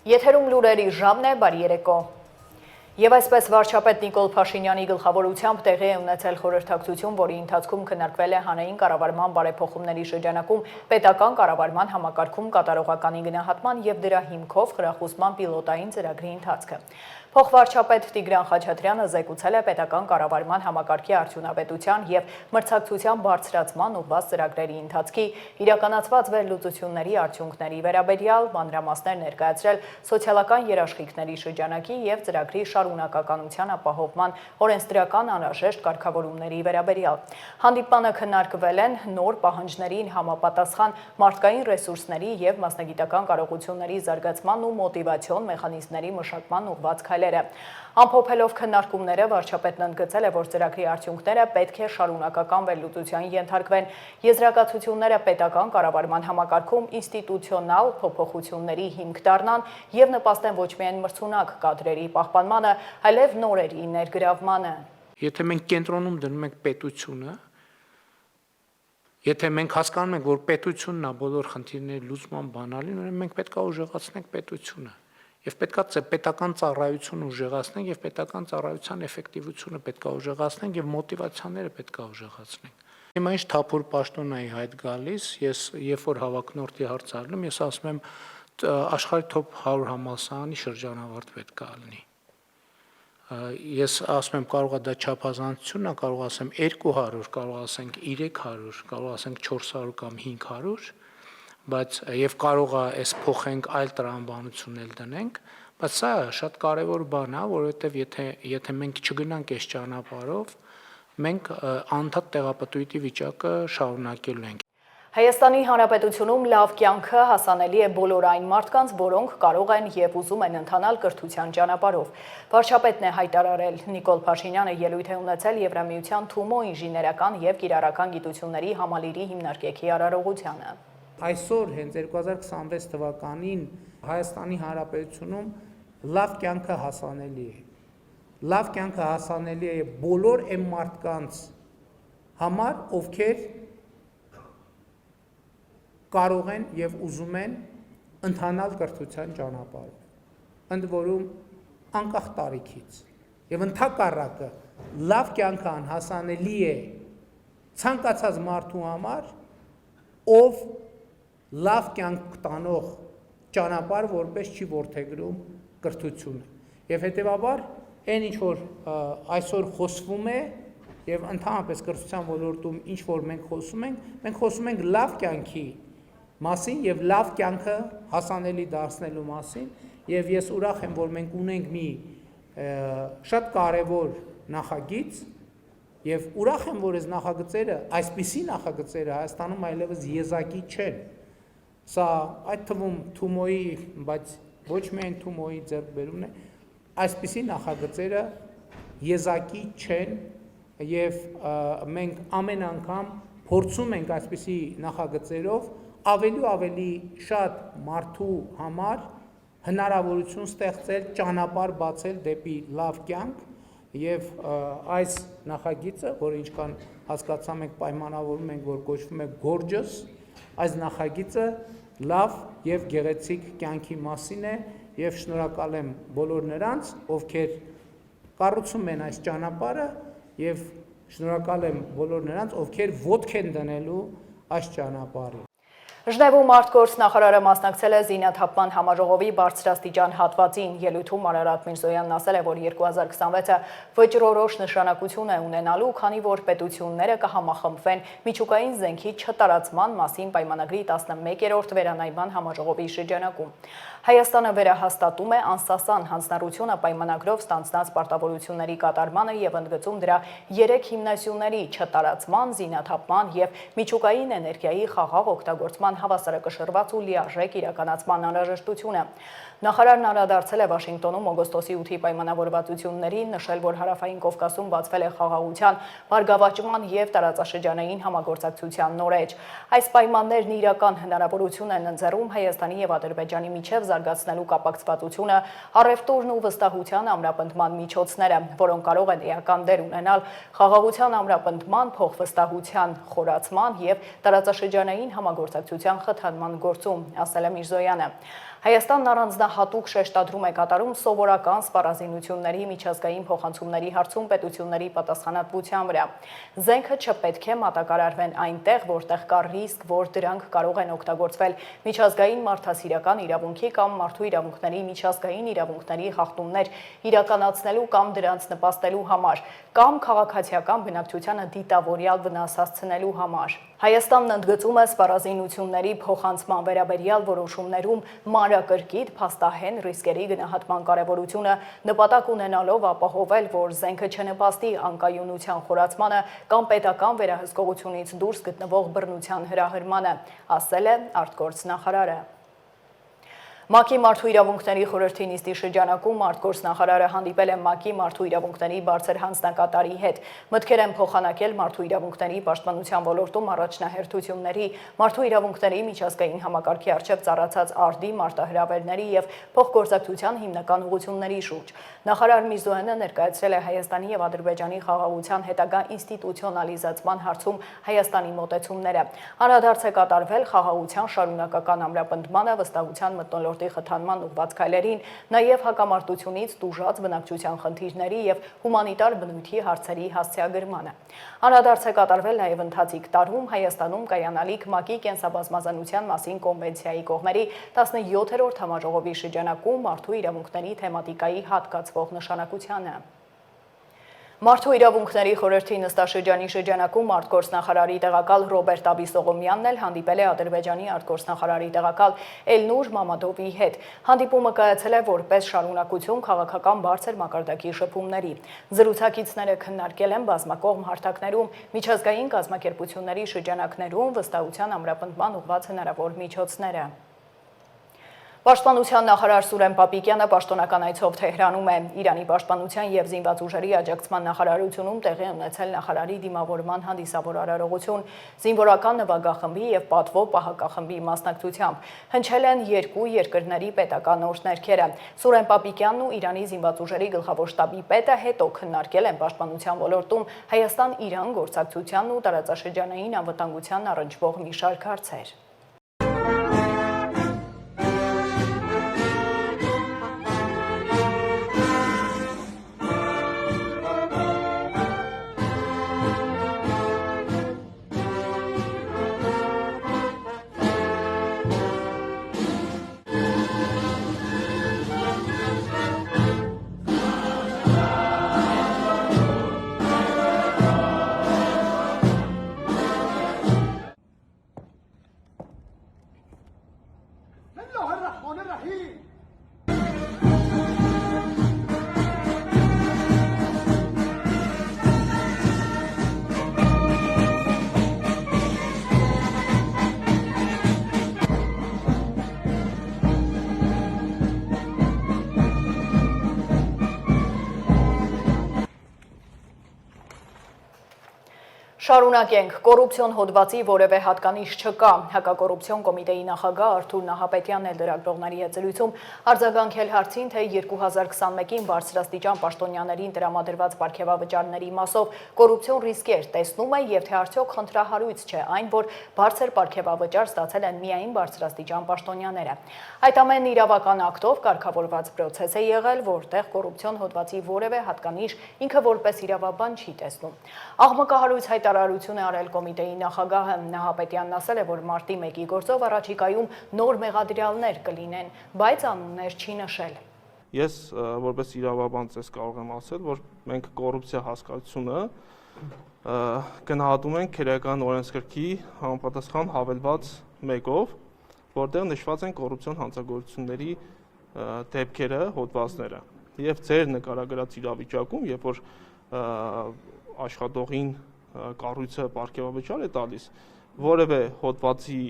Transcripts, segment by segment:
Եթերում լուրերի ժամն է, բարի երեկո։ Եվ այսպես վարչապետ Նիկոլ Փաշինյանի գլխավորությամբ տեղի է ունեցել խորհրդակցություն, որի ընթացքում քննարկվել է հանրային կառավարման բարեփոխումների շրջանակում պետական կառավարման համակարգում կատարողականի գնահատման եւ դրա հիմքով խրախուսման պիլոտային ծրագրի ընթացքը։ Փոխվարչապետ Տիգրան Խաչատրյանը զեկուցել է պետական կառավարման համակարգի արդյունավետության եւ մրցակցության բարձրացման ուղղված ծրագրերի ընթացքի իրականացված վերլուծությունների արդյունքների վերաբերյալ մանրամասներ ներկայացրել սոցիալական երաշխիքների շրջանակի եւ ծրագրի շարունակականության ապահովման օրենսդրական անհրաժեշտ կարգավորումների վերաբերյալ։ Հանդիպանը քննարկվել են նոր պահանջներին համապատասխան մարդկային ռեսուրսների եւ մասնագիտական կարողությունների զարգացման ու մոտիվացիոն մեխանիզմների մշակման ուղղված Ամփոփելով քննարկումները վարչապետն ընդգծել է, որ ծրագրի արդյունքները պետք է շարունակական վերլուծության ենթարկվեն, եզրակացությունները պետական կառավարման համակարգում ինստիտուցիոնալ փոփոխությունների հիմք դառնան եւ նպաստեն ոչ միայն մրցունակ կադրերի պահպանմանը, այլև նորերի ներգրավմանը։ Եթե մենք կենտրոնում դնում ենք պետությունը, եթե մենք հասկանում ենք, որ պետությունն է բոլոր խնդիրների լուծման բանալին, ուրեմն մենք պետք է ուժեղացնենք պետությունը։ Եվ պետք է պետական ծառայությունը ուժեղացնենք եւ պետական ծառայության էֆեկտիվությունը պետք է ուժեղացնենք եւ մոտիվացիաները պետք է ուժեղացնենք։ Հիմա ինչ թափուր պաշտոնայի հայտ գալիս, ես երբ որ հավակնորդի հարց առնում, ես ասում եմ աշխարհի top 100 համալսարանի շրջանավարտ պետք է լինի։ Ես ասում եմ կարող է դա չափազանցությունն է, կարող ասեմ 200, կարող ասենք 300, կարող ասենք 400 կամ 500 բայց եւ կարող է այս փոխենք այլ տրամաբանություն դնենք, բայց սա շատ կարեւոր բան է, որովհետեւ եթե մենք չգնանք այս ճանապարհով, մենք անդադ տեղապտույտի վիճակը շարունակելու ենք։ Հայաստանի Հանրապետությունում լավ կյանքը հասանելի է բոլոր այն մարդկանց, որոնք կարող են եւ ուզում են ընթանալ կրթության ճանապարհով։ Վարչապետն է հայտարարել Նիկոլ Փաշինյանը ելույթ է ունեցել Եվրամիության Թումո ինժեներական եւ կիրառական գիտությունների համալիրի հիմնարկեքի արարողությանը։ Այսօր հենց 2026 թվականին Հայաստանի Հանրապետությունում լավ կյանքը հասանելի է։ Լավ կյանքը հասանելի է բոլոր այն մարդկանց համար, ովքեր կարող են եւ ուզում են ընթանալ կրթության ճանապարհով։ Ընդ որում անկախ տարիքից։ Եվ ընդհակառակը լավ կյանքը անհասանելի է ցանկացած մարդու համար, ով լավ կյանք տանող ճանապարհ որպես չի որդեգրում կրթությունը։ Եվ հետեւաբար այն ինչ որ այսօր խոսվում է եւ ընդհանրապես կրթության ոլորտում ինչ որ մենք խոսում ենք լավ կյանքի մասին եւ լավ կյանքը հասանելի դարձնելու մասին եւ ես ուրախ եմ որ մենք ունենք մի շատ կարեւոր նախագիծ եւ ուրախ եմ որ այս նախագծերը այսպիսի նախագծերը Հայաստանում այլևս եզակի չեն։ Սա այդ թվում Թումոյի, բայց ոչ միայն Թումոյի ձեռքբերումն է, այսպիսի նախագծերը եզակի չեն եւ մենք ամեն անգամ փորձում ենք այսպիսի նախագծերով ավելի ու ավելի շատ մարդու համար հնարավորություն ստեղծել, ճանապարհ բացել դեպի լավ կյանք եւ այս նախագիծը, որը ինչքան հասկացա մենք պայմանավորում ենք, որ կոչվում է Gorgeous, այս նախագիծը լավ եւ գեղեցիկ կյանքի մասին է եւ շնորհակալ եմ բոլոր նրանց, ովքեր կառուցում են այս ճանապարհը եւ շնորհակալ եմ բոլոր նրանց, ովքեր ոտք են դնելու այս ճանապարհին։ Ժնևում արտգործ նախարարը մասնակցել է զինաթափման համաժողովի բարձրաստիճան հատվածին։ Ելույթում Արարատ Միրզոյանն ասել է, որ 2026-ը վճռորոշ նշանակություն է ունենալու, քանի որ պետությունները կհամախմբվեն միջուկային զենքի չտարածման մասին պայմանագրի 11-րդ վերանայման համաժողովի շրջանակում։ Հայաստանը վերահաստատում է անսասան հանձնառությունը պայմանագրով ստանձնած պարտավորությունների կատարմանը եւ ընդգծում դրա 3 հիմնասյուների չտարածման, զինաթափման եւ միջուկային էներգիայի խաղաղ օգտագործման հավասարակշռված ու լիարժեք իրականացման անհրաժեշտությունը։ Նախարարն անդրադարձել է Վաշինգտոնում օգոստոսի 8-ի պայմանավորվածություններին, նշել, որ Հարավային Կովկասում բացվել է խաղաղության, բարգավաճման եւ տարածաշրջանային համագործակցության նոր էջ։ Այս պայմաններն իրական հնարավորություն են ընձեռում Հայաստանի եւ Ադրբեջանի միջև զարգացնելու կապակցվածությունը, առևտուրն ու վստահության ամրապնդման միջոցները, որոնք կարող են էական դեր ունենալ խաղաղության ամրապնդման, փոխվստահության խորացման եւ տարածաշրջանային համագործակցության կառավարության խթանման գործում, ասել է Միրզոյանը։ Հայաստանն առանձնահատուկ շեշտադրում է կատարում սովորական սպառազինությունների միջազգային փոխանցումների հարցում պետությունների պատասխանատվության վրա։ Զենքը չպետք է մատակարարվեն այնտեղ, որտեղ կա ռիսկ, որ դրանք կարող են օգտագործվել միջազգային մարդասիրական իրավունքի կամ մարդու իրավունքների միջազգային իրավունքների խախտումներ իրականացնելու կամ դրանց նպաստելու համար, կամ քաղաքացիական բնակչությանը դիտավորյալ վնաս հասցնելու համար։ Հայաստանն ընդգծում է սպառազինությունների փոխանցման վերաբերյալ որոշումներում մանրակրկիտ փաստահեն ռիսկերի գնահատման կարևորությունը, նպատակ ունենալով ապահովել, որ զենքը չնպաստի անկայունության խորացմանը կամ պետական վերահսկողությունից դուրս գտնվող բռնության հրահրմանը, ասել է արտգործնախարարը։ ՄԱԿ-ի մարդու իրավունքների խորհրդի նիստի շրջանակում արտգործնախարարը հանդիպել է ՄԱԿ-ի մարդու իրավունքների բարձր հանձնակատարի հետ։ Մտքեր են փոխանակել մարդու իրավունքների պաշտպանության ոլորտում առաջնահերթությունների, մարդու իրավունքների միջազգային համակարգի առջև ծառացած արդի մարտահրավերների եւ փոխգործակցության հիմնական ուղղությունների շուրջ։ Նախարար Միրզոյանը ներկայացրել է Հայաստանի եւ Ադրբեջանի խաղաղության հետագա ինստիտուցիոնալիզացման հարցում Հայաստանի մոտեցումները։ Անդրադարձ է կատարվել խաղաղության շարունակական ամրապնդմանը, վստահության մթնոլորտի խթանման ուղղված քայլերին, նաև հակամարտությունից տուժած բնակչության խնդիրների եւ հումանիտար բնույթի հարցերի հասցեագրմանը։ Անդրադարձ է կատարվել նաև ընթացիկ տարում Հայաստանում կայանալիք ՄԱԿ-ի կենսաբազմազանության մասին կոնվենցիայի կողմերի 17-րդ համաժողովի շրջանակում մարդու իրավունքների թեմատիկայի հատկացվող նշանակությանը։ Մարդու իրավունքների խորհրդի նստաշրջանի շրջանակում արտգործնախարարի տեղակալ Ռոբերտ Աբիսողոմյանն էլ հանդիպել է Ադրբեջանի արտգործնախարարի տեղակալ Էլնուր Մամադովի հետ։ Հանդիպումը կայացել է որպես շարունակություն քաղաքական բարձր մակարդակի շփումների։ Զրուցակիցները քննարկել են բազմակողմ հարթակներում միջազգային կազմակերպությունների շրջանակներում վստահության ամրապնդման ուղղված հնարավոր միջոցները։ Պաշտպանության նախարար Սուրեն Պապիկյանը պաշտոնական այցով Թեհրանում է։ Իրանի պաշտպանության եւ զինված ուժերի աջակցման նախարարությունում տեղի ունեցել նախարարի դիմավորման հանդիսավոր արարողություն զինվորական նվագախմբի եւ պատվո պահակախմբի մասնակցությամբ։ Հնչել են երկու երկրների պետական օրհներքերը։ Սուրեն Պապիկյանն ու Իրանի զինված ուժերի գլխավոր շտաբի պետը հետո քննարկել են պաշտպանության ոլորտում Հայաստան-Իրան գործակցությանն ու տարածաշրջանային անվտանգությանն առնչվող մի շարք հարցեր։ Շարունակենք, կոռուպցիոն հոդվածի որևէ հատկանիշ չկա։ Հակակոռուպցիոն կոմիտեի նախագահ Արթուր Նահապետյանն էլ լրագրողների հետ զրույցում արձագանքել հարցին, թե 2021-ին բարձրաստիճան պաշտոնյաներին տրամադրված պարգևավճարների մասով կոռուպցիոն ռիսկեր տեսնում է եւ թե արդյոք խնդրահարույց չէ այն, որ բարձր պարգևավճար ստացել են միայն բարձրաստիճան պաշտոնյաները։ Այդ ամենն իրավական ակտով կարգավորված պրոցես է եղել, որտեղ կոռուպցիոն հոդվածի որևէ հատկանիշ ինքը որպես իրավաբան չի տեսնում։ Աղմկահարույց հայտարարություն է արել կոմիտեի նախագահը։ Նահապետյանն ասել է, որ մարտի 1-ի գործով առաջիկայում նոր մեղադրյալներ կլինեն, բայց անուններ չի նշել։ Ես որպես իրավաբան ցես կարող եմ ասել, որ մենք կոռուպցիա հասկացությունը գնահատում ենք քրեական օրենսգրքի համապատասխան հավելված 1-ով, որտեղ նշված են կոռուպցիոն հանցագործությունների դեպքերը, հոդվածները։ Եվ ձեր նկարագրած իրավիճակում, երբ որ աշխատողին կառույցը պարգևավճար է տալիս, որևէ հոդվածի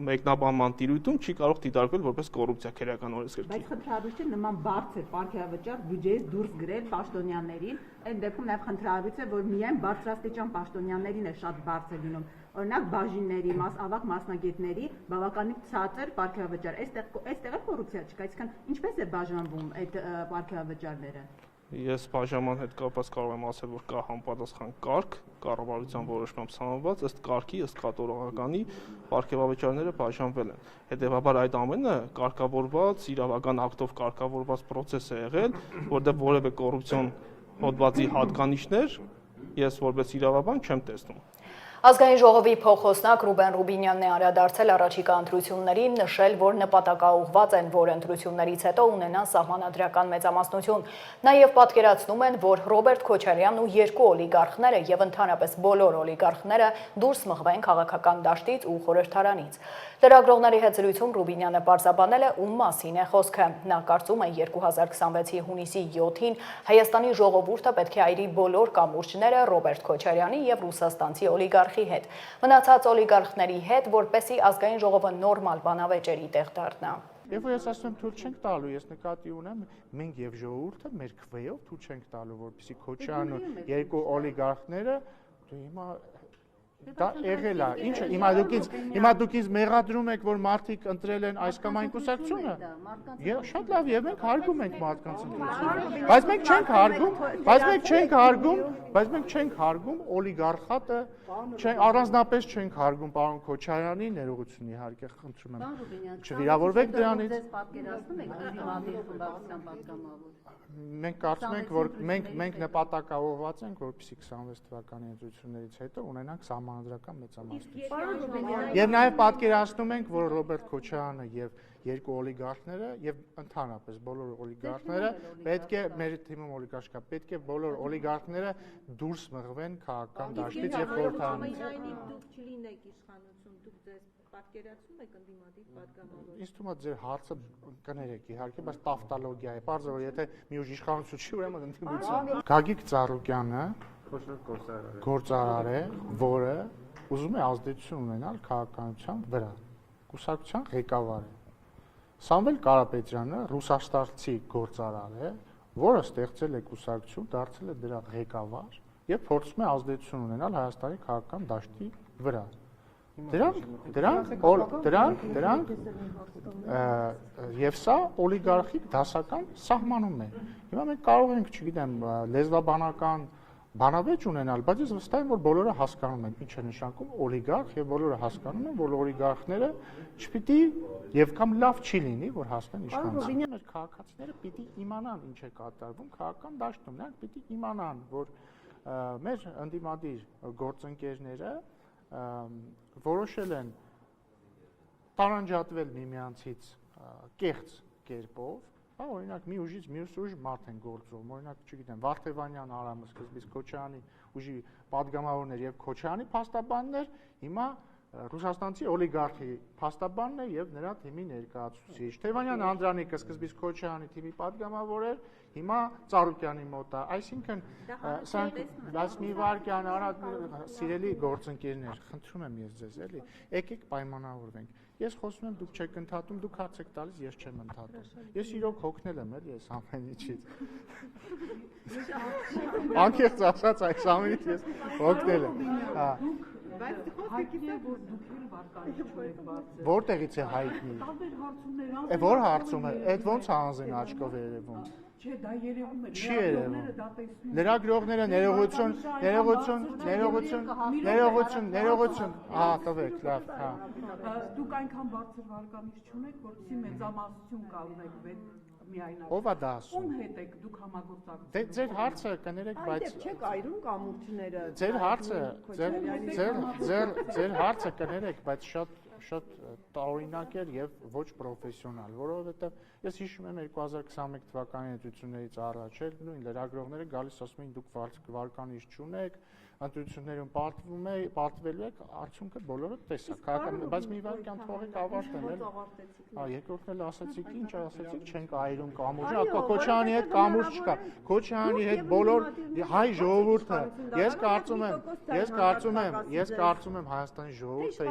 մեկնաբանման տիրույթում չի կարող դիտարկվել որպես կոռուպցիա քրեական օրենսգրքի։ Բայց խնդրահարույց է նման բարձր պարգևավճար բյուջեից դուրս գրել պաշտոնյաներին, այն դեպքում նաև խնդրահարույց է, որ միայն բարձրաստիճան պաշտոնյաներին է շատ բարձր լինում։ Օրինակ բաժինների, ավագ մասնագետների բավականին ցածր պարգևավճար։ Այստեղ է կոռուպցիա չկա, այսինքն ինչպես է բաժանվում այդ պարգևավճարները։ Ես բաժանման հետ կապված կարող եմ ասել, որ կա համապատասխան կարգ, կառավարության որոշմամբ սահմանված, ըստ կարգի, ըստ կատորողականի պարգևավճարները բաժանվել են։ Հետևաբար այդ ամենը կարգավորված, իրավական ակտով կարգավորված process է եղել, որտեղ որևէ կոռուպցիոն հոդվածի հատկանիշներ ես որպես իրավաբան չեմ տեսնում։ Ազգային ժողովի փոխոսնակ Ռուբեն Ռուբինյանն է անդրադարձել առաջիկա ընտրություններին, նշել, որ նպատակաուղղված են, որ ընտրություններից հետո ունենան սահմանադրական մեծամասնություն։ Նաև պատկերացնում են, որ Ռոբերտ Քոչարյանն ու երկու օլիգարխները եւ ընդհանրապես բոլոր օլիգարխները դուրս մղվեն քաղաքական դաշտից ու խորհրդարանից։ Լրագրողների հետ զրույցում Ռուբինյանը պարզաբանել է ում մասին է խոսքը։ Նա կարծում է 2026-ի հունիսի 7-ին Հայաստանի ժողովուրդը պետք է այրի բոլոր կամուրջները Ռոբերտ Քոչարյանի եւ ռուսաստանցի օլիգարխի հետ, մնացած օլիգարխների հետ, որպեսզի ազգային ժողովը նորմալ բանավեճերի տեղ դառնա։ Եվ որ ես ասում եմ թույլ չենք տալու, ես նկատի ունեմ մենք եւ ժողովուրդը մեր քվեով թույլ չենք տալու, որպեսզի Քոչարյանը երկու օլիգարխները հիմա դա եղել է, ինչը հիմա դուք ինձ մեղադրում եք, որ մարդիկ ընտրել են այս կամ այն կուսակցությունը։ Եվ շատ լավ, եւ մենք հարգում ենք մարդկանց ընտրությունը։ Բայց մենք չենք հարգում օլիգարխատը, առանձնապես չենք հարգում պարոն Քոչարյանի ներողություն իհարկե խնդրում եմ։ Չվիրավորվեք դրանից։ Մենք կարծում ենք, որ մենք նպատակաուղղված ենք, որպեսզի 26 թվականի ընտրություններից հետո ունենանք սահմանադրական մեծամասնություն։ Եվ նաև պատկերացնում ենք, որ Ռոբերտ Քոչարյանը եւ երկու օլիգարխները եւ ընդհանրապես բոլոր օլիգարխները պետք է մեր թիմում օլիգարխա պետք է բոլոր օլիգարխները դուրս մղվեն քաղաքական դաշտից եւ խորհրդարանից։ Դուք չլինեք իշխանություն, դուք ձեզ պատկերացնում եք ընդդիմադիր պատգամավոր։ Ինձ թվում է ձեր հարցը կներեք իհարկե, բայց տավտոլոգիա է։ Պարզը որ եթե մի ուժ իշխանություն չի, ուրեմն ընդդիմություն։ Գագիկ Ծառուկյանը գործարար է, որը ուզում է ազդեցություն ունենալ քաղաքականության վրա։ Կուսակցության ղեկավար է։ Սամվել Կարապետյանը ռուսաստանցի գործարար է, որը ստեղծել է կուսակցություն, դարձել է դրա ղեկավար եւ փորձում է ազդեցություն ունենալ Հայաստանի քաղաքական դաշտի վրա։ Դրանք եւ սա օլիգարխիկ դասական սահմանում է։ Հիմա մենք կարող ենք, չգիտեմ, լեզվաբանական բանավեճ ունենալ, բայց ես վստահ եմ, որ բոլորը հասկանում են ինչ է նշանակում օլիգարխ եւ բոլորը հասկանում են, որ օլիգարխները չպիտի եւ կամ լավ չի լինի, որ հասնեն իշխանության։ Մեր քաղաքացիները պիտի իմանան ինչ է կատարվում քաղաքական դաշտում, նրանք պիտի իմանան, որ մեր ընդդիմադիր գործընկերները որոշել են տարանջատվել միմյանցից կեղծ կերպով, հա, օրինակ մի ուժից մյուս ուժ մարդ են գործում, օրինակ, չգիտեմ, Վարդևանյան Արամը սկզբից Քոչարյանի ուժի падգամավորներ եւ Քոչարյանի փաստաբաններ, հիմա ռուսաստանցի օլիգարխի փաստաբանն է եւ նրա թիմի ներկայացուցիչ։ Թևանյան Անդրանիկը սկզբից Քոչարյանի թիմի падգամավոր էր, հիմա Ծառուկյանի մոտ է, այսինքն սրանք մի վարքյան արած սիրելի գործընկերներ, խնդրում եմ ես ձեզ, էլի, եկեք պայմանավորվենք։ Ես խոսում եմ, դուք չեք ընդհատում, դուք հարց եք տալիս, ես չեմ ընդհատում։ Ես իրոք հոգնել եմ, էլի, այս ամեն ինչից։ Անկեղծ ասած, այս ամենից ես հոգնել եմ։ Հա։ Բայց հայտնի է, որ դուք էլ վարկանիշ չեք բարձր։ Որտեղից է հայտնի։ Տարբեր հարցումներ Է որ հարցում է, այդ ոնց հանձին աչքով է երևում։ Չէ, դա երևում է։ Չի երևում։ Լրագրողները ներողություն, ահա, տվեք, լավ, հա։ Դուք այնքան բարձր վարկանիշ չունեք, որովհետեւ մեծամասնություն կա ունեք միայնակ։ Ո՞վ է դա ասում։ Ում հետ եք դուք համագործակցում։ Դե ձեր հարցը կներեք, բայց չեք այրում կամուրջները։ ձեր հարցը կներեք, բայց շատ տարօրինակ էր եւ ոչ պրոֆեսիոնալ, որովհետեւ ես հիշում եմ 2021 թվականի ընտրություններից առաջ էլ նույն լրագրողները գալիս ասում էին դուք վարկանիշ չունեք, ընտրություններում պարտվելու եք, արդյունքը բոլորը տեսակ, բայց մի վարքյան թողեք ավարտեն, էլ։ Հա, երկրորդն էլ ասացիք, ինչ ասացիք, չենք այրում կամուրջը, Քոչարյանի հետ կամուրջ չկա, Քոչարյանի հետ բոլոր հայ ժողովուրդը, ես կարծում եմ Հայաստանի ժողովուրդը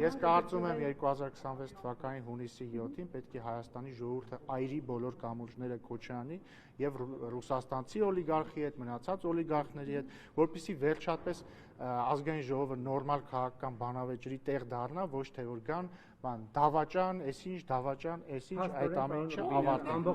Ես կարծում եմ 2026 թվականի հունիսի 7-ին պետք է Հայաստանի ժողովուրդը այրի բոլոր կամուրջները Քոչարյանի եւ ռուսաստանցի օլիգարխի հետ, մնացած օլիգարխների հետ, որպեսզի վերջապես ազգային ժողովը նորմալ քաղաքական բանավեճերի տեղ դառնա, ոչ թե որ գան դավաճան, այսինչ, այդ ամեն ինչը ավարտեն։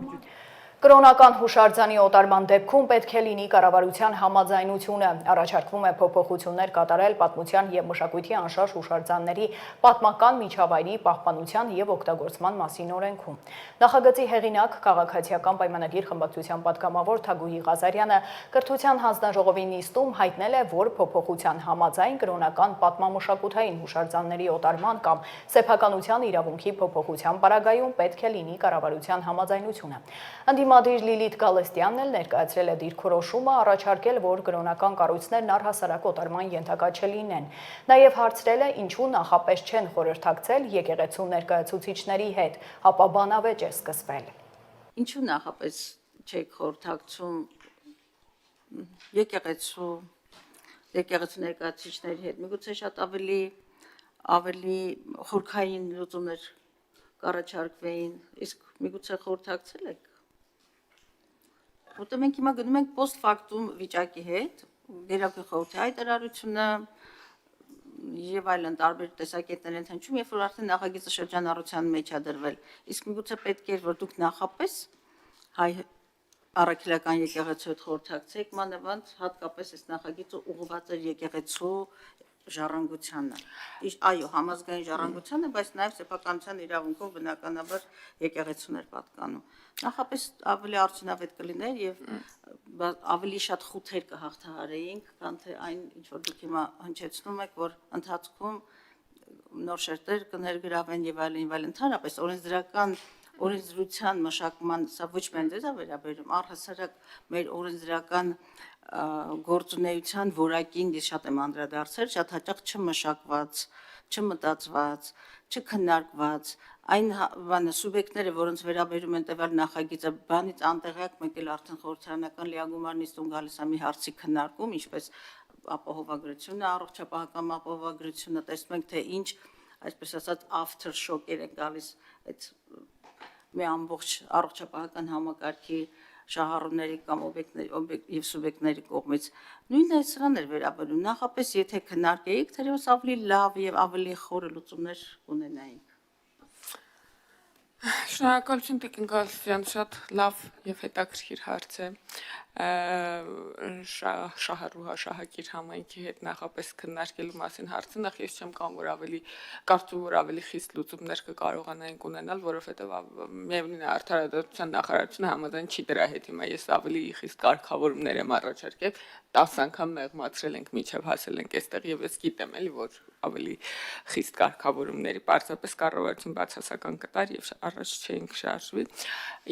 Կրոնական հուշարձանի օտարման դեպքում պետք է լինի կառավարության համաձայնությունը, առաջարկվում է փոփոխություններ կատարել պատմության և մշակույթի անշարժ հուշարձանների պատմական միջավայրի պահպանության և օգտագործման մասին օրենքում։ Նախագծի հեղինակ քաղաքացիական պայմանագիր խմբակցության պատգամավոր Թագուհի Ղազարյանը կրթության հանձնաժողովի նիստում հայտնել է, որ փոփոխության համաձայն կրոնական պատմամշակութային հուշարձանների օտարման կամ սեփականության իրավունքի փոփոխության պարագայում պետք է լինի կառավարության համաձայնությունը։ Ընդդիմադիր Լիլիթ Գալստյանն էլ ներկայացրել է դիրքորոշումը, առաջարկել, որ կրոնական կառույցներն առհասարակ օտարման ենթակա չլինեն։ Նաև հարցրել է, ինչու նախապես չեն խորհրդակցել եկեղեցու ներկայացուցիչների հետ, ապա բանավեճ է սկսվել։ Ինչու նախապես չեք խորհրդակցում եկեղեցու ներկայացուցիչների հետ, միգուցե շատ ավելի խորքային լուծումներ կառաջարկվեին, իսկ միգուցե խորհրդակցել եք։ Որտեղ մենք հիմա գնում ենք post factum վիճակի հետ, Գերագույն խորհրդի հայտարարությունը եւ այլն տարբեր տեսակետներ են հնչում, երբ որ արդեն նախագիծը շրջանառության մեջ է դրվել։ Իսկ միգուցե պետք է որ դուք նախապես հայ առաքելական եկեղեցու հետ խորհրդակցեք, մանավանդ հատկապես այս նախագիծը ուղղված է եկեղեցու ժառանգությանը։ Այո, համազգային ժառանգությանը, բայց նաև սեփականության իրավունքով բնականաբար եկեղեցուն էր պատկանում։ Նախապես ավելի արդյունավետ կլիներ եւ ավելի շատ խութեր կհաղթահարեինք, քան թե այն, ինչ որ դուք հիմա հնչեցնում եք, որ ընթացքում նոր շերտեր կներգրավեն եւ այլն, ընդհանրապես օրենսդրության մշակման, սա ոչ միայն դեզ է վերաբերում, առհասարակ մեր օրենսդրական գործունեության որակին ես շատ եմ անդրադարձել, շատ հաճախ չմշակված, չմտածված, չքննարկված, այն սուբյեկտները, որոնց վերաբերում են տվյալ նախագիծը, բանից անտեղյակ մեկ էլ արդեն խորհրդարանական լիագումար նիստում գալիս է մի հարցի քննարկում, ինչպես ապահովագրությունը, առողջապահական ապահովագրությունը, տեսնում ենք, թե ինչ, այսպես ասած, after shock-եր են գալիս այդ մի ամբողջ առողջապահական համակարգի շահառուների կամ օբյեկտների եւ սուբյեկտների կողմից նույնն է սրան էր վերաբերում նախապես եթե քննարկեիք թերևս ավելի լավ եւ ավելի խորը լուծումներ ունենայինք Շնորհակալություն Տիկին Գալստյան, շատ լավ եւ հետաքրքիր հարց է շահառուհա շահակիր համայնքի հետ նախապես քննարկելու մասին հարցը նախ ես չեմ կարծում որ ավելի խիստ լուծումներ կկարողանայինք ունենալ, որովհետեւ միևնույն է արդարադատության նախարարությունը համաձայն չի դրա հետ հիմա ես ավելի խիստ կարգավորումներ եմ առաջարկել 10 անգամ մեղմացրել ենք միջև հասել ենք այստեղ եւ ես գիտեմ էլի որ ավելի խիստ կարգավորումների պարզապես կառավարություն բացասական կտար եւ առաջ չէինք շարժվի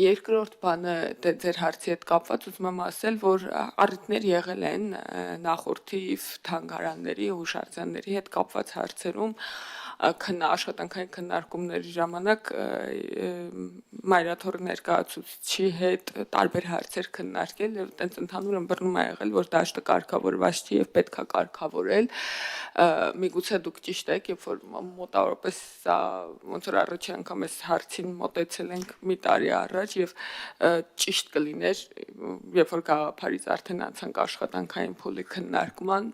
երկրորդ բանը ձեր հարցի հետ կապված ուզում եմ ասել որ առիթներ եղել են նախորդիվ թանգարանների հուշարձանների հետ կապված հարցերում աշխատանքային քննարկումների ժամանակ մայրաթորի ներկայացուցիչի հետ տարբեր հարցեր քննարկել եւ այտենց ընդհանուր ըմբռնում է եղել որ դաշտը կարգավորված չի եւ պետք է կարգավորել միգուցե դուք ճիշտ եք երբ որ մոտավորապես սա ոնց որ առաջի անգամ այս հարցին մոտեցել ենք մի տարի առաջ եւ ճիշտ կլիներ երբ որ գաղափարից արդեն անցանք աշխատանքային փուլի քննարկման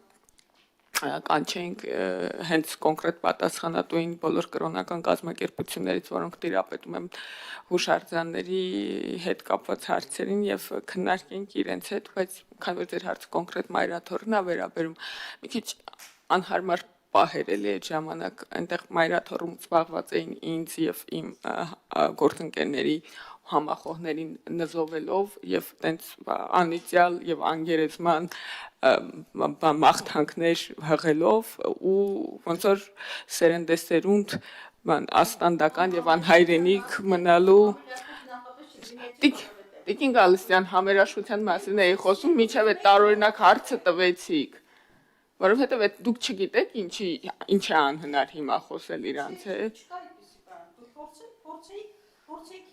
կանչենք հենց կոնկրետ պատասխանատուին բոլոր կրոնական կազմակերպություններից, որոնք տիրապետում են հուշարձանների հետ կապված հարցերին եւ քննարկենք իրենց հետ, բայց քանի որ ձեր հարցը կոնկրետ մայրաթորն է վերաբերում, մի քիչ անհարմար պահեր էլի այդ ժամանակ այնտեղ մայրաթորում զբաղված էին ինձ եւ իմ գործընկերների համախոհներին նզովելով եւ տենց անիծյալ եւ անգերեզման մաղթանքներ հղելով ու ոնց որ սերնդեսերունդ աստանդական եւ անհայրենիք մնալու Տիկին Գալստյան համերաշխության մասին էի խոսում միջև այդ տարօրինակ հարցը տվեցիք որովհետեւ այդ դուք չգիտեք ինչ է անհնար հիմա խոսել իրանց հետ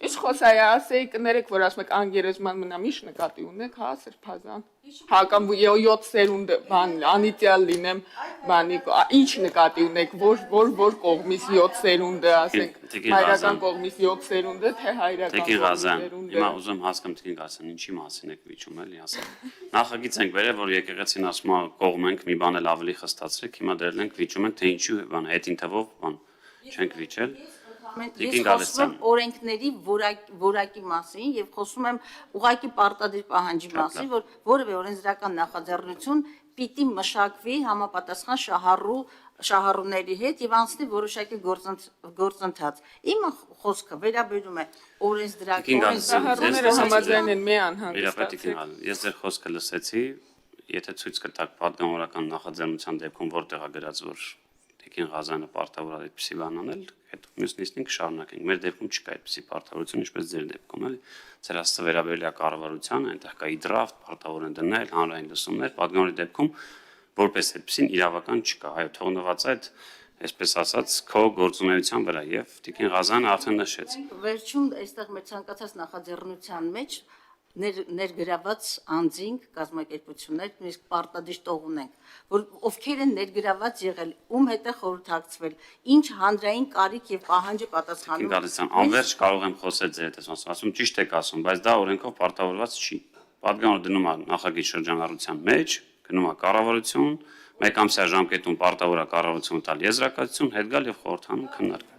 Ինչ խոսայի ասեի կներեք որ ասում եք անգերեզման մնամ ինչ նկատի ունեք հա սրբազան հա կամ 7 սերունդ բան անիծյալ լինեմ բանի ինչ նկատի ունեք որ կողմից 7 սերունդը ասենք հայրական կողմից 7 սերունդը թե հայրական սերունդը հիմա ուզում հասկամ Տիկին Գալստյան ինչի մասին եք վիճում էլի ասեմ նախագիծ ենք վերել որ եկեղեցին ասում է կողմ ենք մի բան էլ ավելի խստացրեք հիմա դեռ ենք վիճում ենք թե ինչու բան հետին թվով բան չենք վիճել Տիկին ես խոսում եմ օրենքների որակի մասին եւ խոսում եմ ուղղակի պարտադիր պահանջի մասին, որ որևէ օրենսդրական նախաձեռնություն պիտի մշակվի համապատասխան շահառուների հետ եւ անցնի որոշակի գործընթաց։ Իմ խոսքը վերաբերում է օրենսդրական շահառուները համաձայն են մի անհանգստացել։ Ես ձեր խոսքը լսեցի, եթե ցույց կտաք պատգամավորական նախաձեռնության դեպքում որտեղ է գրած, որ Տիկին Ղազարյանը պարտավոր է այդպիսի բան անել, հետո մյուս նիստին կշարունակենք։ Մեր դեպքում չկա այդպիսի պարտավորություն, ինչպես ձեր դեպքում, էլի։ Ձեր ասածը վերաբերել է կառավարությանը, այնտեղ կա իդրաֆտ, պարտավոր են դնել, հանրային լսումներ, պատգամավորի դեպքում որպես այդպիսին իրավական չկա։ Այո, թողնված է այդ, այսպես ասած, քո գործունեության վրա եւ Տիկին Ղազարյանը արդեն նշեց։ Վերջում այստեղ մեր ցանկացած նախաձեռնության մեջ ներգրաված անձինք, կազմակերպություններ, նույնիսկ պարտադիր տող ունենք, որ ովքեր են ներգրաված եղել, ում հետ է խորհրդակցվել, ինչ հանրային կարիք եւ պահանջ է պատասխանում։ Գալստյան, անverջ կարող եմ խոսել ձեր հետ, ասում ճիշտ եք ասում, բայց դա օրենքով պարտավորված չի։ Պատգամավորը դնում է նախագիծ շրջանառության մեջ, գնում է կառավարություն, մեկամսյա ժամկետում պարտավոր է կառավարությունը տալ եզրակացություն, հետ գալ եւ խորհրդանում քննարկել։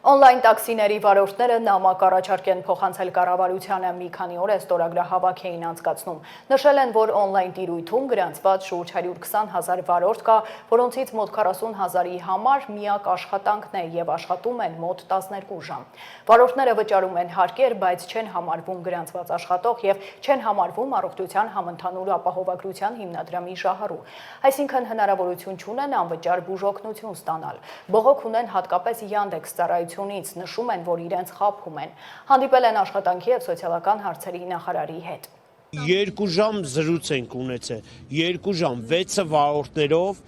Օնլայն տաքսիների վարորդները նամակ առաջարկ են փոխանցել կառավարությանը մի քանի օր ստորագրահավաք էին անցկացնում։ Նշել են, որ օնլայն տիրույթում գրանցված շուրջ 120,000 վարորդ կա, որոնցից մոտ 40,000-ի համար միակ աշխատանքն է եւ աշխատում են մոտ 12 ժամ։ Վարորդները վճարում են հարկեր, բայց չեն համարվում գրանցված աշխատող եւ չեն համարվում առողջության համընդհանուր ապահովագրության հիմնադրամի շահառու։ Այսինքն հնարավորություն չունեն անվճար բուժօգնություն ստանալ։ Բողոք ունեն հատկապես Yandex ծառայությունից, նշում են, որ իրենց խաբում են։ Հանդիպել են աշխատանքի եւ սոցիալական հարցերի նախարարի հետ։ 2 ժամ զրույց ենք ունեցել, 2 ժամ 6 վարորդներով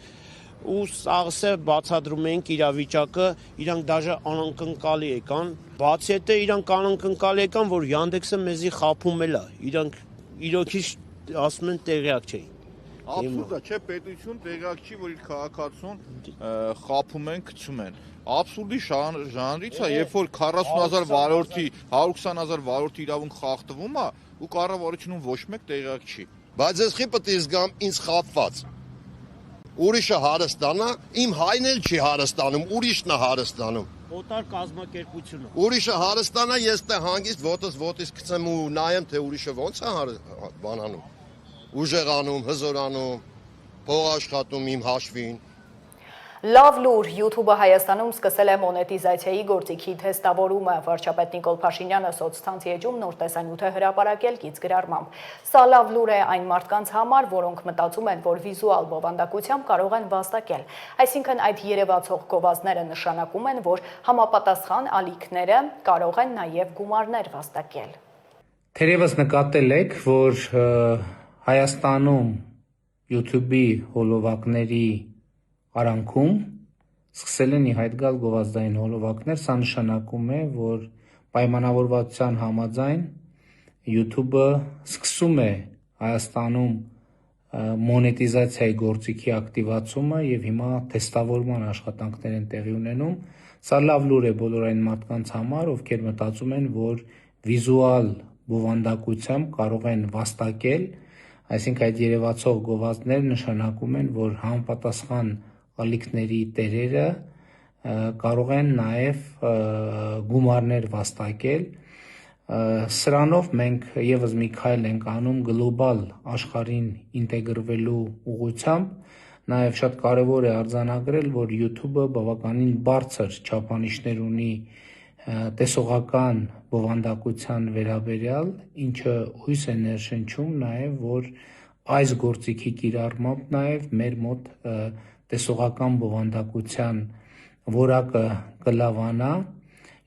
ու սաղսը բացադրում ենք իրավիճակը, իրանք դաժե անկնկալի եկան, բացի հետո իրանք անկնկալի եկան, որ Yandex-ը մեզի խաբում էլ է, իրանք իրոքի ասում են տեղյակ չէին։ Աբսուրդ է, չէ, պետություն տեղյակ չի, որ իր քաղաքացուն խաբում են, գցում են։ Աբսուրդի ժանրից է, երբ որ 40,000 վարորդի, 120,000 վարորդի իրավունք խախտվում է, ու կառավարությունում ոչ մեկ տեղյակ չի։ Բայց ես խի պետք է զգամ ինձ խաբված։ Ուրիշը հարստանա, իմ հայն էլ չի հարստանում, ուրիշն է հարստանում։ Օտար կազմակերպությունը։ Ուրիշը հարստանա, ես տե հանգիստ ոտից գցեմ ու նայեմ, թե ուրիշը ոնց է բանանում։ Ուժեղանում, հզորանում, փող աշխատում իմ հաշվին։ Լավ լուր, YouTube-ը Հայաստանում սկսել է մոնետիզացիայի գործիքի թեստավորումը։ Վարչապետ Նիկոլ Փաշինյանը սոցցանցի էջում նոր տեսանյութ է հրապարակել գիծ գրառմամբ։ Սա լավ լուր է այն մարդկանց համար, որոնք մտածում են, որ վիզուալ բովանդակությամբ կարող են վաստակել։ Այսինքն այդ երևացող գովազդները նշանակում են, որ համապատասխան ալիքները կարող են նաև գումարներ վաստակել։ Թերևս նկատել եք, որ Հայաստանում YouTube-ի հոլովակների արանքում սկսել են ի հայտ գալ գովազդային հոլովակներ, սա նշանակում է, որ պայմանավորվածության համաձայն YouTube-ը սկսում է Հայաստանում մոնետիզացիայի գործիքի ակտիվացումը եւ հիմա թեստավորման աշխատանքներ են տեղի ունենում։ Սա լավ լուր է բոլոր այն մարդկանց համար, ովքեր մտածում են, որ վիզուալ բովանդակությամբ կարող են վաստակել, այսինքն այդ երևացող գովազդներ նշանակում են, որ համապատասխան ալիքների տերերը կարող են նաև գումարներ վաստակել։ Սրանով մենք եւս մի քայլ ենք անում գլոբալ աշխարհին ինտեգրվելու ուղղությամբ, նաև շատ կարևոր է արձանագրել, որ YouTube-ը բավականին բարձր չափանիշներ ունի տեսողական բովանդակության վերաբերյալ, ինչը հույս է ներշնչում նաև, որ այս գործիքի կիրառմամբ նաև մեր մոտ տեսողական բովանդակության որակը կլավանա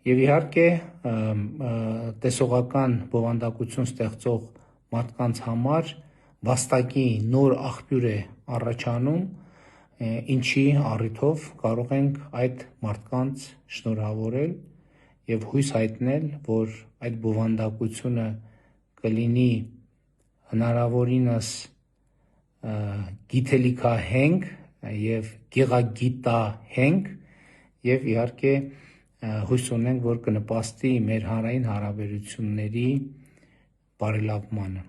եւ իհարկե տեսողական բովանդակություն ստեղծող մարդկանց համար վաստակի նոր աղբյուր է առաջանում, ինչի առիթով կարող ենք այդ մարդկանց շնորհավորել եւ հույս հայտնել, որ այդ բովանդակությունը կլինի հնարավորինս գիտելիքահենք եւ գեղագիտահենք եւ իհարկե հույս ունենք, որ կնպաստի մեր հանրային հարաբերությունների բարելավմանը։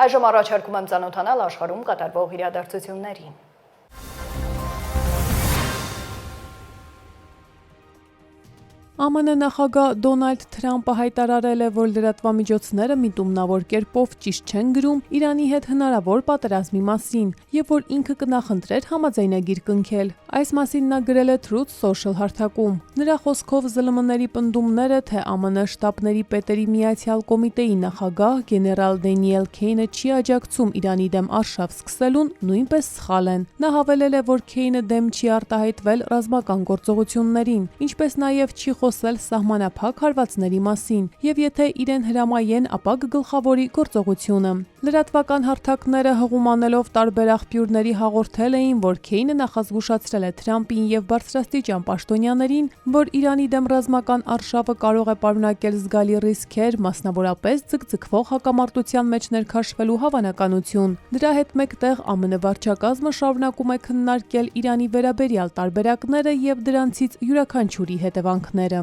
Այժմ առաջարկում եմ ծանոթանալ աշխարհում կատարվող իրադարձություններին։ ԱՄՆ նախագահ Դոնալդ Թրամփը հայտարարել է, որ լրատվամիջոցները միտումնավոր կերպով ճիշտ չեն գրում Իրանի հետ հնարավոր պատերազմի մասին եւ որ ինքը կնախընտրեր համաձայնագիր կնքել։ Այս մասին նա գրել է Truth Social հարթակում։ Նրա խոսքով ԶԼՄ-ների պնդումները, թե ԱՄՆ շտաբների պետերի միացյալ կոմիտեի նախագահ գեներալ Դենիել Քեյնը չի աջակցում Իրանի դեմ արշավ սկսելուն, նույնպես սխալ են։ Նա հավելել է, որ Քեյնը դեմ չի արտահայտվել ռազմական գործողություններին, ինչպես նաեւ չի խոսել սահմանափակ հարվածների մասին, եւ եթե իրեն հրամայեն, ապա կգլխավորի գործողությունը։ Լրատվական հարթակները հղումանելով տարբեր աղբյուրների հաղորդել էին, որ Քեյնը նախազգուշացրել է Թրամփին եւ բարձրաստիճան պաշտոնյաներին, որ Իրանի դեմ ռազմական արշավը կարող է պարունակել զգալի ռիսկեր, մասնավորապես ձգձգվող հակամարտության մեջ ներքաշվելու հավանականություն։ Դրա հետ մեկտեղ ԱՄՆ վարչակազմը շարունակում է քննարկել Իրանի վերաբերյալ տարբերակները եւ դրանցից յուրաքանչյուրի հետևանքները։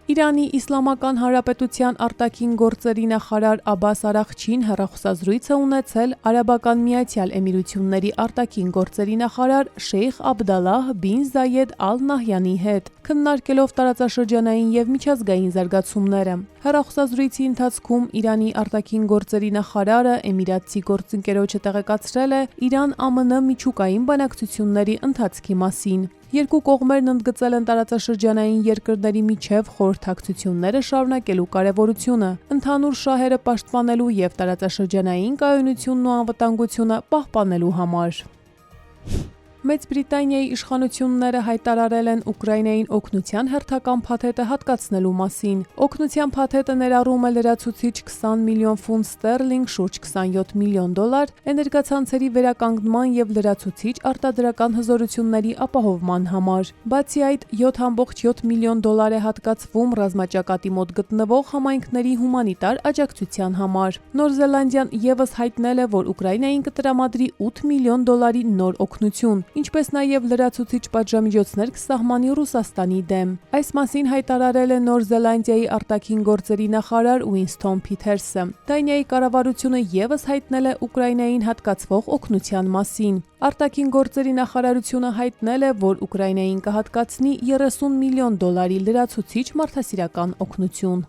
Իրանի Իսլամական Հանրապետության արտաքին գործերի նախարար Աբբաս Արաղչին հեռախոսազրույց է ունեցել Արաբական Միացյալ Էմիրությունների արտաքին գործերի նախարար Շեյխ Աբդալլահ բին Զայեդ Ալ Նահյանի հետ, քննարկելով տարածաշրջանային եւ միջազգային զարգացումները։ Հեռախոսազրույցի ընթացքում Իրանի արտաքին գործերի նախարարը էմիրատցի գործընկերոջը տեղեկացրել է Իրան-ԱՄՆ միջուկային բանակցությունների ընթացքի մասին։ Երկու կողմերն ընդգծել են տարածաշրջանային երկրների միջև խորհրդակցությունները շարունակելու կարևորությունը, ընդհանուր շահերը պաշտպանելու եւ տարածաշրջանային կայունությունն ու անվտանգությունը պահպանելու համար։ Մեծ Բրիտանիայի իշխանությունները հայտարարել են Ուկրաինային օգնության հերթական փաթեթը հատկացնելու մասին։ Օգնության փաթեթը ներառում է լրացուցիչ 20 միլիոն ֆունտ ստերլինգ, շուրջ 27 միլիոն դոլար, էներգացանցերի վերականգնման եւ լրացուցիչ արտադրական հզորությունների ապահովման համար։ Բացի այդ, 7.7 միլիոն դոլար է հատկացվում ռազմաճակատի մոտ գտնվող համայնքների հումանիտար աջակցության համար։ Նոր Զելանդիան եւս հայտնել է, որ Ուկրաինային կտրամադրի 8 միլիոն դոլարի նոր օգնություն, ինչպես նաև լրացուցիչ պատժամիջոցներ կսահմանի Ռուսաստանի դեմ։ Այս մասին հայտարարել է Նոր Զելանդիայի արտաքին գործերի նախարար Ուինսթոն Փիթերսը։ Դանիայի կառավարությունը եւս հայտնել է Ուկրաինային հատկացվող օգնության մասին։ Արտաքին գործերի նախարարությունը հայտնել է, որ Ուկրաինային կհատկացնի 30 միլիոն դոլարի լրացուցիչ մարդասիրական օգնություն։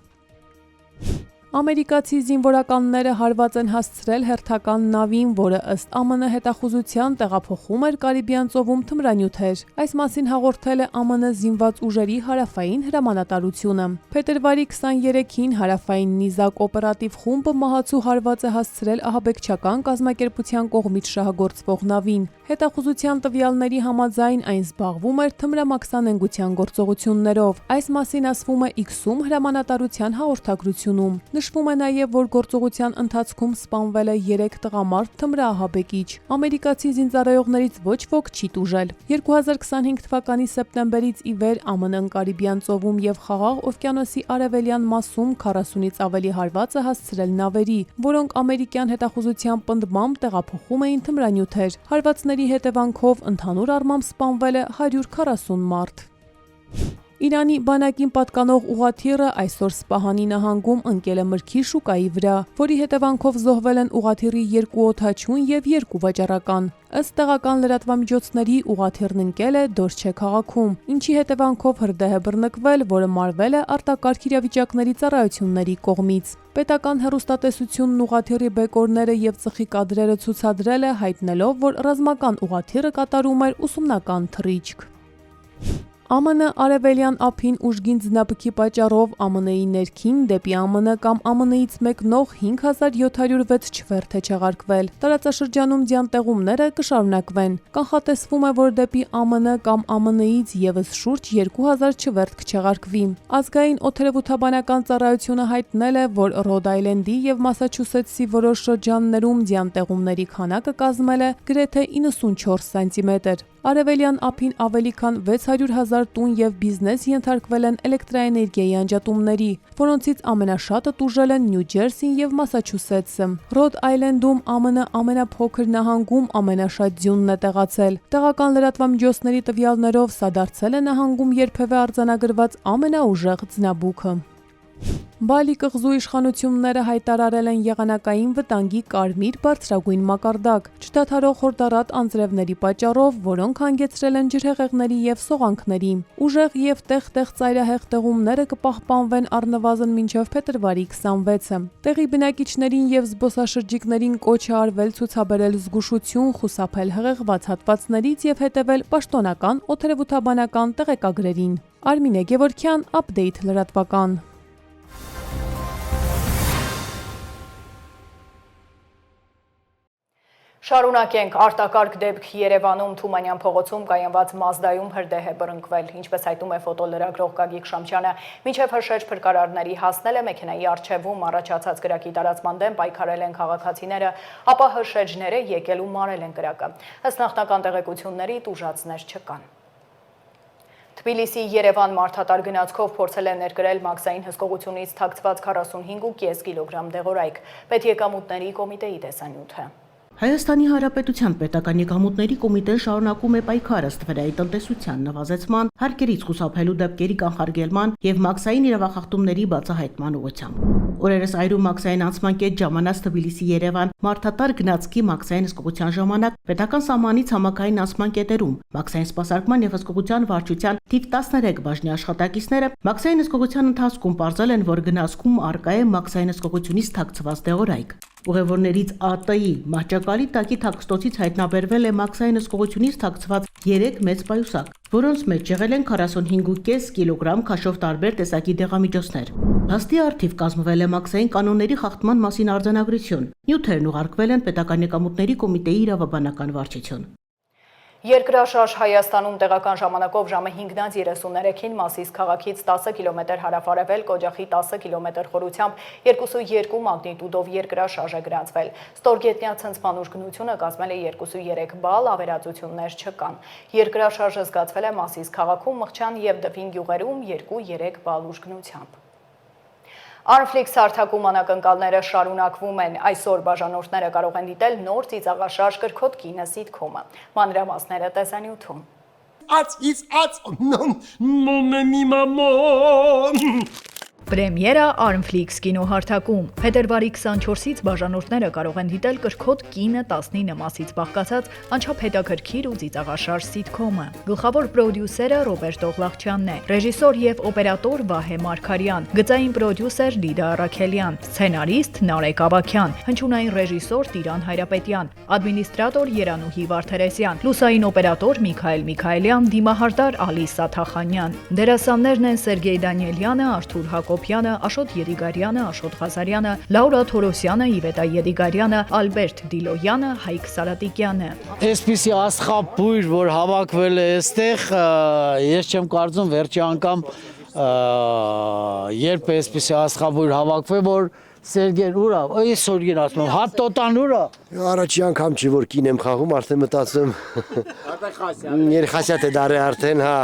Ամերիկացի զինվորականները հարված են հասցրել հերթական նավին, որը ըստ ԱՄՆ հետախուզության տեղափոխում էր Կարիբյան ծովում թմրանյութեր։ Այս մասին հաղորդել է ԱՄՆ զինված ուժերի հարավային հրամանատարությունը։ Փետրվարի 23-ին հարավային նիզակ օպերատիվ խումբը մահացու հարված է հասցրել ահաբեկչական կազմակերպության կողմից շահագործվող նավին։ Հետախուզության տվյալների համաձայն այն զբաղվում էր թմրամաքսանենգության գործողություններով։ Այս մասին ասվում է X-ում հրամանատարության հաղորդագրությունում։ Նշվում է նաև, որ գործողության ընթացքում սպանվել է 3 տղամարդ թմրահաբեկիչ։ Ամերիկացի զինծառայողներից ոչ ոք չի տուժել։ 2025 թվականի սեպտեմբերից ի վեր ԱՄՆ-ն Կարիբյան ծովում եւ Խաղաղ օվկիանոսի արևելյան մասում 40-ից ավելի հարված է հասցրել նավերի, որոնք ամերիկյան հետախուզության պնդմամբ տեղափոխում էին թմրանյութեր։ Հարվածների հետևանքով ընդհանուր առմամբ սպանվել է 140 մարդ։ Իրանի բանակին պատկանող ուղղաթիռը այսօր Սպահանի նահանգում ընկել է մրգի շուկայի վրա, որի հետևանքով զոհվել են ուղղաթիռի 2 օդաչուն եւ 2 վաճառական։ Ըստ տեղական լրատվամիջոցների ուղղաթիռն ընկել է Դորչե քաղաքում, ինչի հետևանքով հրդեհ է բռնկվել, որը մարվել է արտակարգ իրավիճակների ծառայությունների կողմից։ Պետական հեռուստատեսությունն ուղղաթիռի բեկորները եւ ծխի կադրերը ցուցադրել է, հայտնելով, որ ռազմական ուղղաթիռը կատարում էր ուսումնական թռիչք։ ԱՄՆ արևելյան ափին ուժգին ձնաբքի պատճառով ԱՄՆ-ի ներքին դեպի ԱՄՆ կամ ԱՄՆ-ից մեկնող 5706 չվերթ է չեղարկվել։ Տարածաշրջանում ձյան կշարունակվեն։ Կանխատեսվում է, որ դեպի ԱՄՆ կամ ԱՄՆ-ից եւս շուրջ 2000 չվերթ կչեղարկվի։ Ազգային օդերևութաբանական ծառայությունը հայտնել է, որ Ռոդ Այլենդի եւ Մասաչուսեթսի որոշ շրջաններում ձյան քանակը կազմել է գրեթե 94 սանտիմետր։ Արևելյան ափին ավելի քան 600,000 տուն եւ բիզնես ենթարկվել են էլեկտրաէներգիայի անջատումների, որոնցից ամենաշատը տուժել են Նյու Ջերսին եւ Մասաչուսեթսը։ Ռոդ Այլենդում ԱՄՆ ամենափոքր նահանգում ամենաշատ ձյունն է տեղացել։ Տեղական լրատվամիջոցների տվյալներով սա դարձել է նահանգում երբևէ արձանագրված ամենաուժեղ ձնաբուքը։ Բալի կղզու իշխանությունները հայտարարել են եղանակային վտանգի կարմիր բարձրագույն մակարդակ, չդադարող խորդառատ անձրևների պատճառով, որոնք հանգեցրել են ջրհեղեղների եւ սողանքների։ Ուժեղ եւ տեղ-տեղ ծայրահեղ տեղումները կպահպանվեն առնվազն մինչև փետրվարի 26-ը։ Տեղի բնակիչներին եւ զբոսաշրջիկներին կոչ է արվել ցուցաբերել զգուշություն, խուսափել հեղեղված հատվածներից եւ հետեւել պաշտոնական օդերևութաբանական տեղեկագրերին։ Արմինե Գևորգյան, Update լրատվական։ Շարունակենք արտակարգ դեպք Երևանում Թումանյան փողոցում կայանված Մազդայում հրդեհ է բռնկվել, ինչպես հայտնում է ֆոտոլրագրող Գագիկ Շամչյանը, մինչև հրշեջ փրկարարների հասնել է մեքենայի առջևում առաջացած կրակի տարածման դեմ պայքարել են քաղաքացիները, ապա հրշեջները եկել ու մարել են կրակը։ Ըստ նախնական տեղեկությունների տուժածներ չկան։ Թբիլիսի-Երևան մարդատար գնացքով փորձել են ներկրել մաքսային հսկողությունից թաքցված 45.5 կիլոգրամ դեղորայք, պետեկամուտների կոմիտեի տեսանյութը։ Հայաստանի Հանրապետության պետական եկամուտների կոմիտեն շարունակում է պայքարը ստվերայի տնտեսության նվազեցման, հարկերից խուսափելու դեպքերի կանխարգելման եւ մաքսային իրավախախտումների բացահայտման ուղղությամբ։ Օրերս այրում մաքսային անցման կետ ժամանած Թբիլիսի-Երևան մարդատար գնացքի մաքսային հսկողության ժամանակ պետական սահմանից համակային անցման կետերում մաքսային սպասարկման եւ հսկողության վարչության թիվ 13 բաժնի աշխատակիցները մաքսային հսկողության ընթացքում պարզել են, որ գնացքում արկա է մաքսային հսկողությունից թաքցված դեղորայք։ Ուղևորներից ԱՏ-ի մահճակալի տակի թաքստոցից հայտնաբերվել է մաքսային հսկողությունից թաքցված 3 մեծ պայուսակ, որոնց մեջ եղել են 45.5 կիլոգրամ քաշով տարբեր տեսակի դեղամիջոցներ։ Փաստի առթիվ կազմվել է մաքսային կանոնների խախտման մասին արձանագրություն։ Նյութերն ուղարկվել են պետական եկամուտների կոմիտեի իրավաբանական վարչություն։ Երկրաշարժ Հայաստանում տեղական ժամանակով ժամը 5:33-ին Մասիս քաղաքից 10 կիլոմետր հարավ-արևելք, օջախի 10 կիլոմետր խորությամբ 2.2 մագնիտուդով երկրաշարժ է գրանցվել։ Ստորգետնյա ցնցման ուժգնությունը կազմել է 2.3 բալ, ավերածություններ չկան։ Երկրաշարժը զգացվել է Մասիս քաղաքում, Մղջան եւ Դվին գյուղերում 2-3 բալ ուժգնությամբ։ Armflix հարթակում անակնկալները շարունակվում են, այսօր բաժանորդները կարող են դիտել նոր ծիծաղաշարժ կրքոտ կինը սիթքոմը, մանրամասները տեսանյութում։ Պրեմիերա Armflix կինոհարթակում։ Փետրվարի 24-ից բաժանորդները կարող են դիտել կրքոտ կինը 19 մասից բաղկացած անչափ հետաքրքիր ու ծիծաղաշարժ սիթքոմը։ Գլխավոր պրոդյուսերը Ռոբերտ Օղլաղչյանն է, ռեժիսոր եւ օպերատոր Վահե Մարգարյան, գծային պրոդյուսեր Լիդա Արաքելյան, սցենարիստ Նարեկ Ավագյան, հնչյունային ռեժիսոր Տիրան Հայրապետյան, ադմինիստրատոր Երանուհի Վարդերեսյան, լուսային օպերատոր Միքայել Միքայելյան, դիմահարդար Ալի Սաթախանյան։ Դերասաններն են Սերգեյ Դանիելյանը, Արթուր Հակոբյանը, Աշոտ Єդիգարյանը, Աշոտ Ղազարյանը, Լաուրա Թորոսյանը, Իվետա Єդիգարյանը, Ալբերտ Դիլոյանը, Հայկ Սարատիկյանը։ Այսպիսի աստղաբույր, որ հավաքվել է այստեղ, ես չեմ կարծում վերջի անգամ երբ այսպիսի աստղաբույր հավաքվի, որ Սերգեն ուրա, այսօր գին ասում, հատ տոտան ուրա։ Առաջի անգամ չի որ կին եմ խաղում, արդեն մտածում։ Երեխասյատ է դարի արդեն, հա։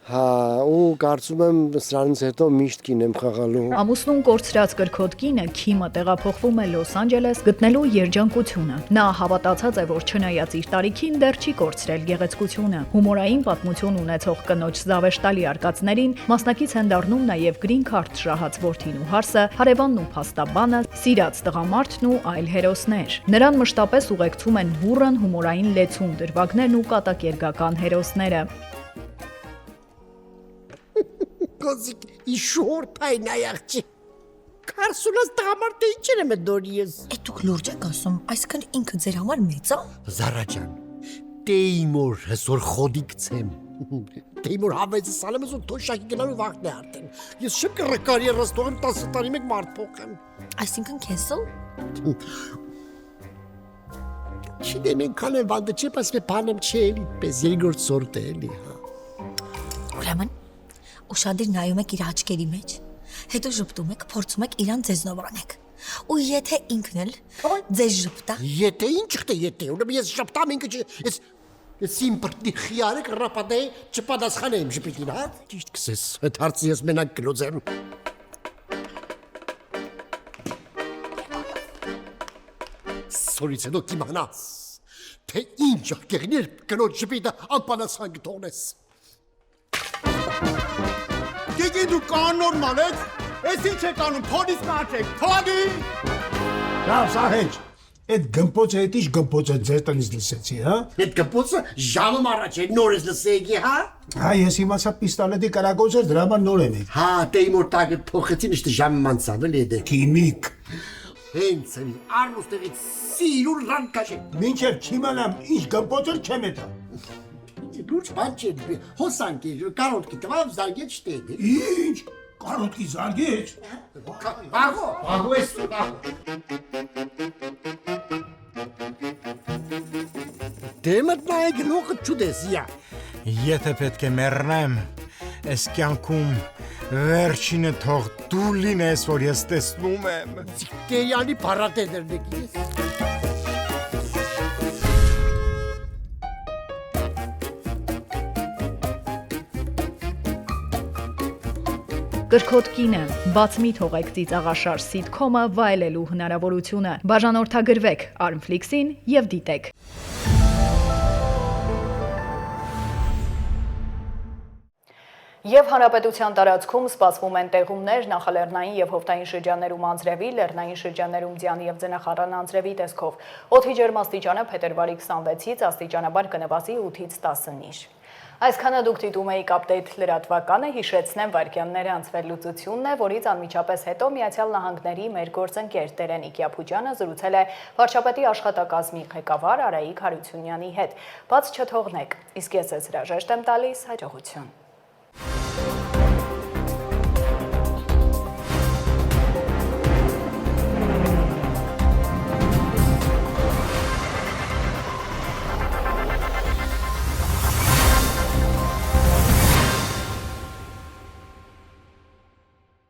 Հա, ու կարծում եմ սրանից հետո միշտ կին եմ խաղալու։ Ամուսնուն կորցրած կրքոտ կինը Քիմը տեղափոխվում է Լոս Անջելես գտնելու երջանկությունը։ Նա հավատացած է, որ չնայած իր տարիքին դեռ չի կորցրել գեղեցկությունը։ Հումորային պատմություն ունեցող կնոջ զավեշտալի արկածներին մասնակից են դառնում նաև Green Card շահած որդին ու հարսը, հարևանն ու փաստաբանը, սիրած տղամարդն ու այլ հերոսներ։ Նրան մշտապես ուղեկցում են բուրըն հումորային լեցուն դրվագներն ու կատակերգական հերոսները։ Կոզիկ իշոր պայն այաղջի, կարսունած տղամարդ է իչեր եմ է դորի ես։ Է դուք լուրջ եք ասում, այսքան ինքը ձեր համար մեծ է։ Զարաջան, տեիմոր հեսոր խոդիկ ցեմ, տեիմոր հավեզը սալեմ ես ու թոշակի գնալու վաղն է արդեն, ես շեմ կրկար երրստող եմ 10 տարի մեկ մարդ փոխեմ։ Այսինքն քեսլ։ Չի դեմեն կանեմ վանդը չէ, պաս մե պանեմ չէ էլի, պես երգորդ սորտ է էլի։ Ուրեմն ուշադիր նայում եք իր աչքերի մեջ, հետո ժպտում եք, փորձում եք իրան ձեզնով անեք։ Ու եթե ինքն էլ ձեզ ժպտա։ Եթե ինչ խտե եթե, ուրեմն ես ժպտամ ինքը ես իմ բրդի խիարը կրապադե չպատասխանեմ ժպիտին, հա։ Ճիշտ կսես, այդ հարցը ես մենակ կլուծեմ։ Սորից հետո կիմանաս, թե ինչ աղկեղներ կնոջ ժպիտը անպանացան կթողնես։ Գեգե դու կանորմալ եք, Էս ինչ եք անում, փորից մաչեք, թողի։ Լավ, Սահեջ, այդ գմպոցը հետ ինչ գմպոց է ձեր տնից լսեցի, հա։ Այդ գմպոցը ժամը առաջ է նորից լսեի, հա։ Հա, ես իմացա պիստոլետի կրակոց էր, դրա համար նոր եմ եք։ Հա, Տեյմուր տակը փոխեցին, իշտը ժամը մանցավ, էլի դե։ Քիմիկ։ Հենց էլի, արմուստեղից սիրուր ռան կաշե։ Մինչև չիմանամ ինչ գմպոց էր չեմ էտա։ Լուրջ բան չէ, հոսանք է, կարոտքի տվավ, զարգետ շտեգ։ Ինչ, կարոտքի զարգետ։ Բաղո ես, Դեմդ նայ գլուխը չուդեսիա։ Եթե պետք է մեռնեմ, այս կյանքում վերջինը թող դու լինես, որ ես տեսնում եմ։ Տերյալի փառատեներն եք ես։ Կրքոտ կինը, բաց մի թողեք ծիծաղաշար սիթքոմը վայելելու հնարավորությունը, բաժանորդագրվեք Armflix-ին և դիտեք։ Եվ հանրապետության տարածքում սպասվում են տեղումներ նախալեռնային և հովտային շրջաններում անձրևի, լեռնային շրջաններում ձյան և ձնախառան անձրևի տեսքով։ Օդի ջերմաստիճանը փետրվարի 26-ից աստիճանաբար կնվազի 8-ից 10-ին։ Այսքանը դուք դիտում էիք Update լրատվականը, հիշեցնեմ վայրկյանները անց վերլուծությունն է, որից անմիջապես հետո Միացյալ Նահանգների մեր գործընկեր Տերենիկ Յափուջյանը զրուցել է վարչապետի աշխատակազմի ղեկավար Արայիկ Հարությունյանի հետ։ Բաց չթողնեք, իսկ ես ձեզ հրաժեշտ եմ տալիս, հաջողություն։